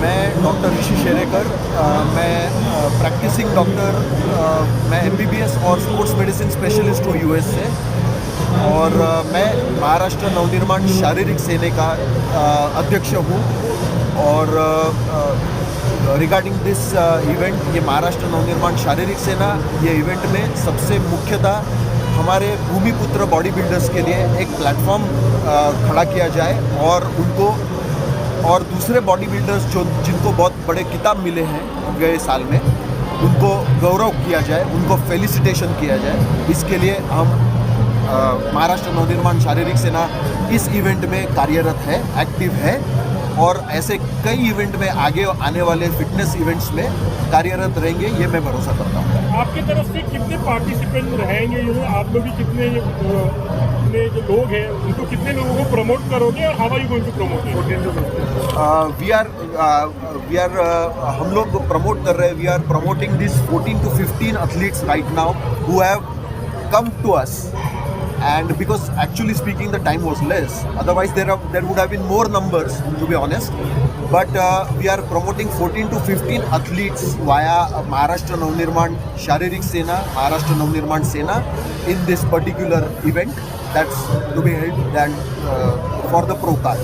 मैं डॉक्टर ऋषि शेरेकर, मैं practising doctor, मैं एमबीबीएस और स्पोर्ट्स मेडिसिन स्पेशलिस्ट हूँ यूएस से। और मैं महाराष्ट्र नवनिर्माण शारीरिक सेना का अध्यक्ष हूँ। और रिगार्डिंग दिस इवेंट, ये महाराष्ट्र नवनिर्माण शारीरिक सेना, ये इवेंट में सबसे मुख्यतः हमारे भूमिपुत्र बॉडी बिल्डर्स के लिए एक प्लेटफॉर्म खड़ा किया जाए और उनको और दूसरे बॉडी बिल्डर्स जो जिनको बहुत बड़े खिताब मिले हैं गए साल में, उनको गौरव किया जाए, उनको फेलिसिटेशन किया जाए। इसके लिए हम महाराष्ट्र नवनिर्माण शारीरिक सेना इस इवेंट में कार्यरत है, एक्टिव है और ऐसे कई इवेंट में आगे आने वाले फिटनेस इवेंट्स में कार्यरत रहेंगे, ये मैं भरोसा करता हूँ। आपकी तरफ से कितने पार्टिसिपेंट रहेंगे? आप लोग भी कितने जो लोग हैं उनको कितने लोगों को प्रमोट करोगे और how are you going to promote? We are हम लोग प्रमोट कर रहे हैं। We are promoting this 14 to 15 athletes right now who have come to us. And because actually speaking the time was less, otherwise there would have been more numbers, to be honest. But we are promoting 14 to 15 athletes via Maharashtra Navnirman Sharirik Sena, Maharashtra Navnirman Sena in this particular event that's to be held and for the pro card.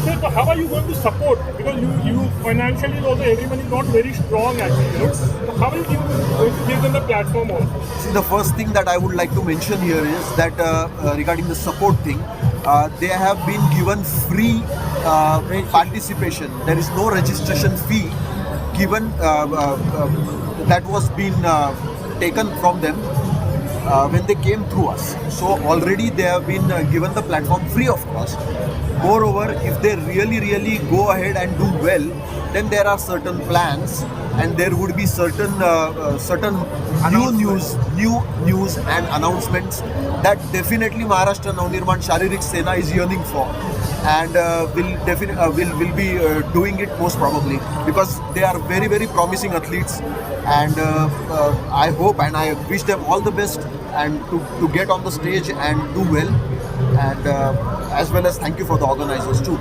So how are you going to support? Because you financially also everyone is not very strong actually. So how are you going to give them the platform also? See, the first thing that I would like to mention here is that regarding the support thing, they have been given free participation. There is no registration fee given that was been taken from them when they came through us. So already they have been given the platform free of cost. Moreover, if they really go ahead and do well, then there are certain plans and there would be certain new news and announcements that definitely Maharashtra Navnirman Sharirik Sena is yearning for, and will be doing it most probably because they are very promising athletes. And I hope and I wish them all the best and to get on the stage and do well, and as well as thank you for the organizers too.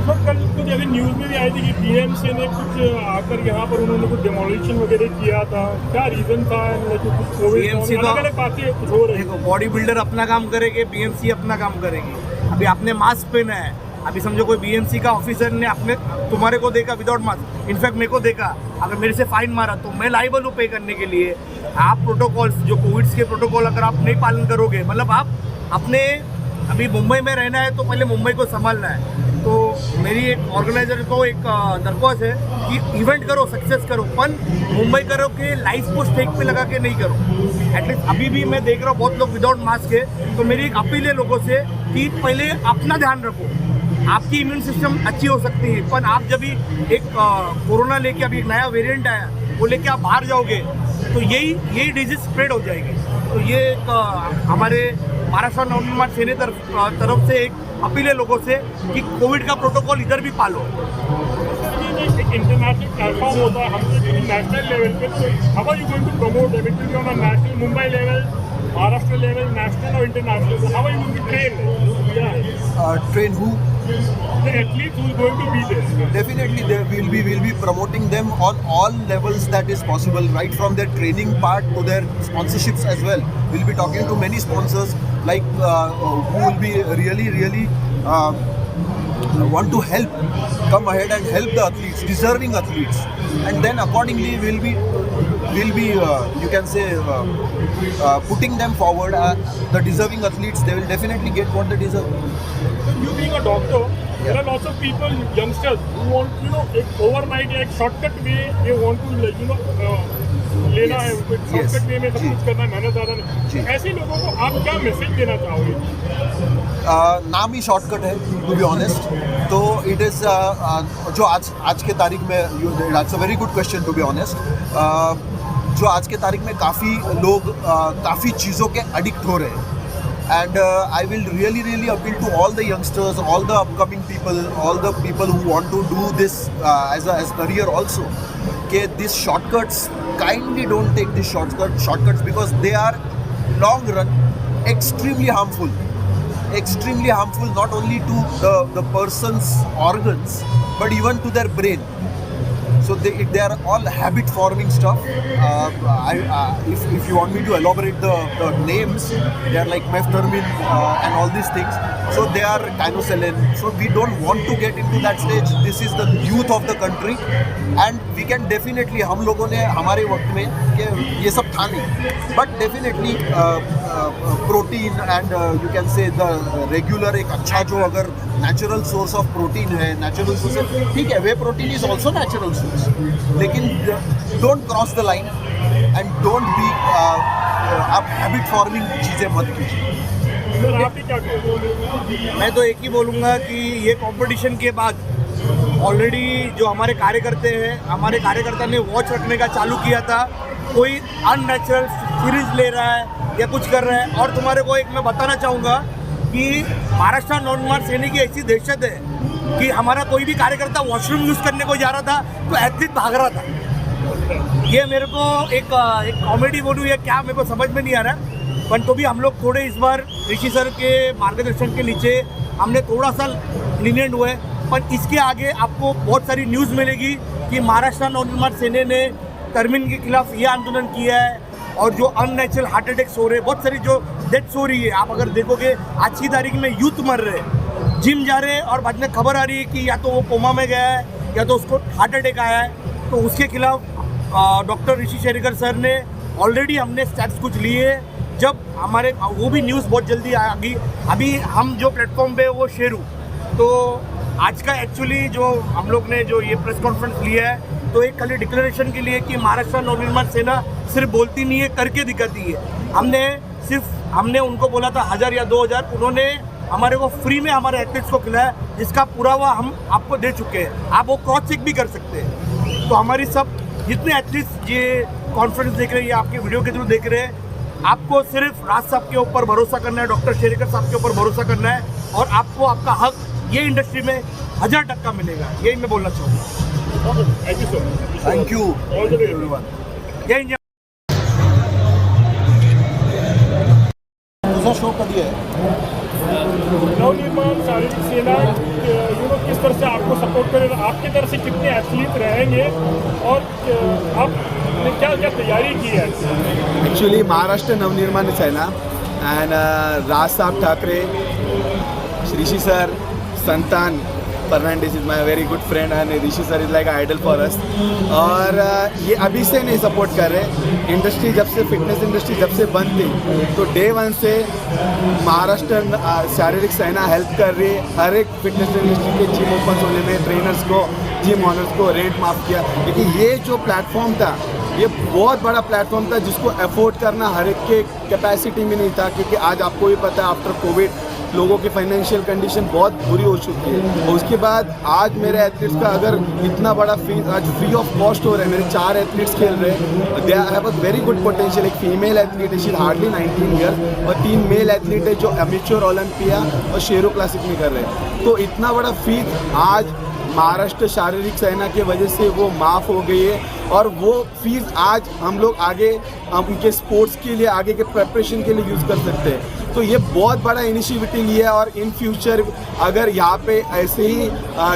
Sir कल कुछ अभी news में भी आई थी कि BMC ने कुछ आकर यहाँ पर उन्होंने कुछ डेमोलिशन वगैरह किया था, क्या रीज़न था? कुछ बीएमसी तो अलग बातें कुछ हो रही है। बॉडी बिल्डर अपना काम करेंगे, बीएमसी अपना काम करेगी। अभी आपने मास्क पहना है, अभी समझो कोई बीएमसी का ऑफिसर ने अपने तुम्हारे को देखा विदाउट मास्क, इनफैक्ट मेरे को देखा, अगर मेरे से फाइन मारा तो मैं लाइबल हूँ पे करने के लिए। आप प्रोटोकॉल्स जो कोविड के प्रोटोकॉल अगर आप नहीं पालन करोगे, मतलब आप अपने अभी मुंबई में रहना है तो पहले मुंबई को संभालना है। तो मेरी एक ऑर्गेनाइजर को एक दरख्वास्त है कि इवेंट करो, सक्सेस करो, पर मुंबई करो के लाइफ को स्टेक पे लगा के नहीं करो। एटलीस्ट अभी भी मैं देख रहा हूँ बहुत लोग विदाउट मास्क है, तो मेरी एक अपील है लोगों से कि पहले अपना ध्यान रखो। आपकी इम्यून सिस्टम अच्छी हो सकती है, पर आप जब भी एक कोरोना लेके अभी एक नया वेरिएंट आया वो लेके आप बाहर जाओगे तो यही डिजीज स्प्रेड हो जाएगी। तो ये एक हमारे महाराष्ट्र नवनिर्माण सेना तरफ से एक अपील है लोगों से कि कोविड का प्रोटोकॉल इधर भी पालो। एक इंटरनेशनल प्लेटफॉर्म होता है हमसे नेशनल लेवल पे, how are you going to promote it on a national, Mumbai level, Maharashtra level, national और international? How are you going to train? Train who? The athletes who is going to be there. Definitely, we'll be promoting them on all levels that is possible, right from their training part to their sponsorships as well. We'll be talking to many sponsors like who will be really want to come ahead and help the athletes, deserving athletes, and then accordingly we'll be you can say putting them forward. The deserving athletes, they will definitely get what they deserve. You being a doctor, there are lots of people, youngsters, who want एक overnight एक shortcut way, they want to लेना है, shortcut way में सब कुछ करना है, मेहनत ज़्यादा नहीं। ऐसे लोगों को आप क्या मैसेज देना चाहोगे? नाम ही शॉर्टकट है, टू बी ऑनेस्ट। तो इट इज़ जो आज के तारीख में, that's a very good question to be honest. जो आज के तारीख में काफ़ी लोग काफ़ी चीज़ों के एडिक्ट हो रहे हैं, and I will really appeal to all the youngsters, all the upcoming people, all the people who want to do this as career also, okay, these shortcuts, kindly don't take these shortcuts because they are long run extremely harmful, extremely harmful not only to the person's organs but even to their brain. So they are all habit forming stuff. If you want me to elaborate the names, they are like metformin and all these things. So they are kinocillin. So we don't want to get into that stage. This is the youth of the country, and we can definitely, हम लोगों ने हमारे वक्त में कि ये सब था नहीं, but definitely protein and you can say the regular एक अच्छा जो अगर natural source of protein है, natural source है, ठीक है, whey protein is also natural source, लेकिन don't cross the line and don't be आप habit forming चीज़ें मत कीजिए. सर आप ही क्या कहोगे? मैं तो एक ही बोलूँगा कि ये कंपटीशन के बाद ऑलरेडी जो हमारे कार्यकर्ता हैं, हमारे कार्यकर्ता ने वॉच रखने का चालू किया था. कोई अननेचुरल सीरीज ले रहा है या कुछ कर रहा है. और तुम्हारे को एक मैं बताना चाहूँगा कि महाराष्ट्र नवनिर्माण सेना की ऐसी दहशत है कि हमारा कोई भी कार्यकर्ता वॉशरूम यूज़ करने को जा रहा था तो एथलीट भाग रहा था. ये मेरे को एक कॉमेडी बोलूँ या क्या, मेरे को समझ में नहीं आ रहा. पर तो भी हम लोग थोड़े इस बार ऋषि सर के मार्गदर्शन के नीचे हमने थोड़ा सा लीनियंट हुए. पर इसके आगे आपको बहुत सारी न्यूज़ मिलेगी कि महाराष्ट्र नवनिर्माण सेना ने टर्मिन के खिलाफ ये आंदोलन किया है. और जो अननेचुरल हार्ट अटैक्स हो रहे हैं, बहुत सारी जो डेथ्स हो रही है, आप अगर देखोगे आज की तारीख में यूथ मर रहे हैं, जिम जा रहे हैं और बाद में खबर आ रही है कि या तो वो कोमा में गया है या तो उसको हार्ट अटैक आया है. तो उसके खिलाफ डॉक्टर ऋषि शेरकर सर ने ऑलरेडी हमने स्टेप्स कुछ लिए. जब हमारे वो भी न्यूज़ बहुत जल्दी आएगी. अभी हम जो प्लेटफॉर्म पे वो शेयर हूँ. तो आज का एक्चुअली जो हम लोग ने जो ये प्रेस कॉन्फ्रेंस लिया है तो एक खाली डिक्लेरेशन के लिए कि महाराष्ट्र नवनिर्माण सेना सिर्फ बोलती नहीं है, करके दिखाती है. हमने उनको बोला था 1000 या 2000, उन्होंने हमारे को फ्री में हमारे एथलीट्स को खिलाया, जिसका पुरावा हम आपको दे चुके हैं. आप वो क्रॉस चेक भी कर सकते हैं. तो हमारी सब जितने एथलीट्स ये कॉन्फ्रेंस देख रहे हैं या आपके वीडियो के थ्रू देख रहे हैं, आपको सिर्फ राज साहब के ऊपर भरोसा करना है, डॉक्टर शेरकर साहब के ऊपर भरोसा करना है और आपको आपका हक ये इंडस्ट्री में 1000% मिलेगा. यही मैं बोलना चाहूँगा. Thank you sir. Thank you All the way. everyone. जय हिंद. दूसरा शो कभी है? नवनिर्माण शारीरिक सेना किस तरह से आपको सपोर्ट करेगा, आपकी तरफ से कितने एथलीट रहेंगे और आपने क्या क्या तैयारी की है? एक्चुअली महाराष्ट्र नवनिर्माण सेना एंड राज साहब Thackeray, Rishi sir, Santan Fernandes is my very good friend and Rishi sir is like idol for us. और ये अभी से नहीं सपोर्ट कर रहे. इंडस्ट्री जब से फिटनेस इंडस्ट्री जब से बंद थी तो डे 1 से महाराष्ट्र शारीरिक सेना हेल्प कर रही है. हर एक फिटनेस इंडस्ट्री के जिम ओपन होने में ट्रेनर्स को, जिम ऑनर्स को रेंट माफ़ किया. लेकिन ये जो प्लेटफॉर्म था ये बहुत बड़ा प्लेटफॉर्म था जिसको अफोर्ड करना हर एक के कैपेसिटी में नहीं था. क्योंकि आज आपको भी पता है आफ्टर कोविड लोगों की फाइनेंशियल कंडीशन बहुत बुरी हो चुकी है. और उसके बाद आज मेरे एथलीट्स का अगर इतना बड़ा फीस आज फ्री ऑफ कॉस्ट हो रहा है. मेरे 4 एथलीट्स खेल रहे हैं. They have a very good potential. एक फीमेल एथलीट है, शी इज हार्डली 19 ईयर्स, और 3 मेल एथलीट है जो एमेच्योर ओलंपिया और शेरो क्लासिक में कर रहे हैं. तो इतना बड़ा फीस आज महाराष्ट्र शारीरिक सेना की वजह से वो माफ़ हो गई है. और वो फीस आज हम लोग आगे उनके स्पोर्ट्स के लिए, आगे के प्रिपरेशन के लिए यूज़ कर सकते हैं. तो ये बहुत बड़ा इनिशिएटिव लिया है. और इन फ्यूचर अगर यहाँ पे ऐसे ही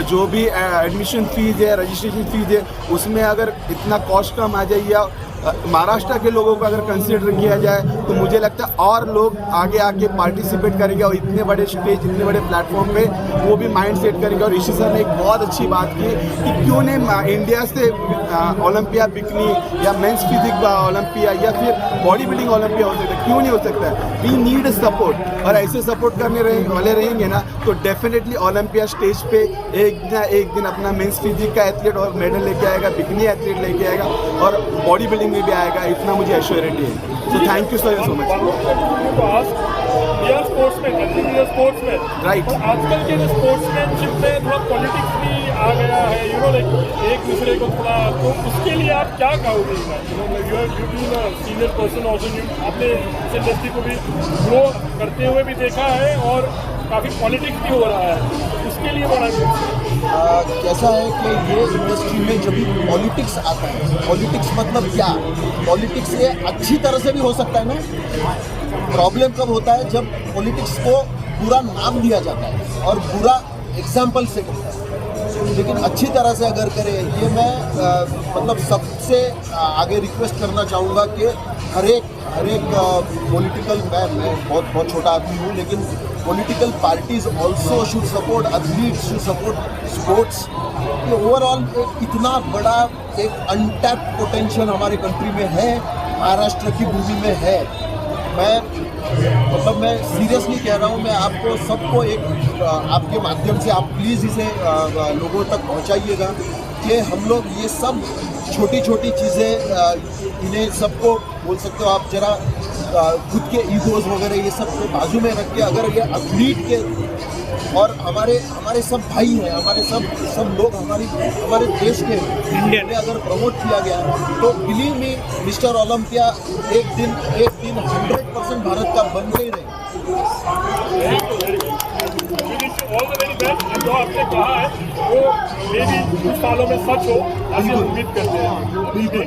जो भी एडमिशन फ़ीस है, रजिस्ट्रेशन फ़ीस है, उसमें अगर इतना कॉस्ट कम आ जाए या महाराष्ट्र के लोगों को अगर कंसिडर किया जाए तो मुझे लगता है और लोग आगे आके पार्टिसिपेट करेंगे और इतने बड़े स्टेज, इतने बड़े प्लेटफॉर्म पे वो भी माइंड सेट करेंगे. और ऋषि सर ने एक बहुत अच्छी बात की कि क्यों नहीं इंडिया से ओलंपिया बिकनी या मेंस फिजिक ओलंपिया या फिर बॉडी बिल्डिंग ओलंपिया हो सकता है, क्यों नहीं हो सकता है. We need support. और ऐसे सपोर्ट करने वाले रहेंगे ना तो डेफिनेटली ओलंपिया स्टेज पे एक दिन अपना मेंस फिजिक का एथलीट और मेडल लेके आएगा, बिकनी एथलीट लेके आएगा और बॉडी बिल्डिंग में भी आएगा. इतना मुझे एश्योरिटी है. So thank you sir so much. Sportsman Right. आजकल के स्पोर्ट्समैनशिप में थोड़ा पॉलिटिक्स भी आ गया है, एक दूसरे को थोड़ा, तो उसके लिए आप क्या कहोगे? सीनियर पर्सन ऑल्सो, आपने इस इंडस्ट्री को भी ग्रो करते हुए भी देखा है और काफ़ी पॉलिटिक्स भी हो रहा है, उसके लिए बड़ा कैसा है कि ये इंडस्ट्री में जब भी पॉलिटिक्स आता है, पॉलिटिक्स मतलब क्या? पॉलिटिक्स ये अच्छी तरह से भी हो सकता है ना. प्रॉब्लम कब होता है? जब पॉलिटिक्स को बुरा नाम दिया जाता है और बुरा एग्जाम्पल से करता है, लेकिन अच्छी तरह से अगर करे, ये मैं मतलब सबसे आगे रिक्वेस्ट करना चाहूँगा कि हर एक पॉलिटिकल, मैं बहुत छोटा आदमी हूँ, लेकिन political parties also should support athletes, should support sports. Overall एक इतना बड़ा एक अनटैप्ड पोटेंशियल हमारे कंट्री में है, महाराष्ट्र की भूमि में है। मैं सीरियसली कह रहा हूँ, मैं आपको सबको एक आपके माध्यम से आप प्लीज़ इसे लोगों तक पहुँचाइएगा कि हम लोग ये सब छोटी छोटी चीज़ें इन्हें सबको बोल सकते हो आप, जरा खुद के ईगोज वगैरह ये सब को बाजू में रख के अगर ये एथलीट के और हमारे सब भाई हैं, हमारे सब लोग हमारे देश के इंडिया में अगर प्रमोट किया गया तो बिलीव मी मिस्टर ओलंपिया एक दिन 100% भारत का बन के ही रहेगा। All the very best. जो आपने कहा है वो मे भी कुछ सालों में सच हो, ऐसी उम्मीद करते हैं। बिल्कुल।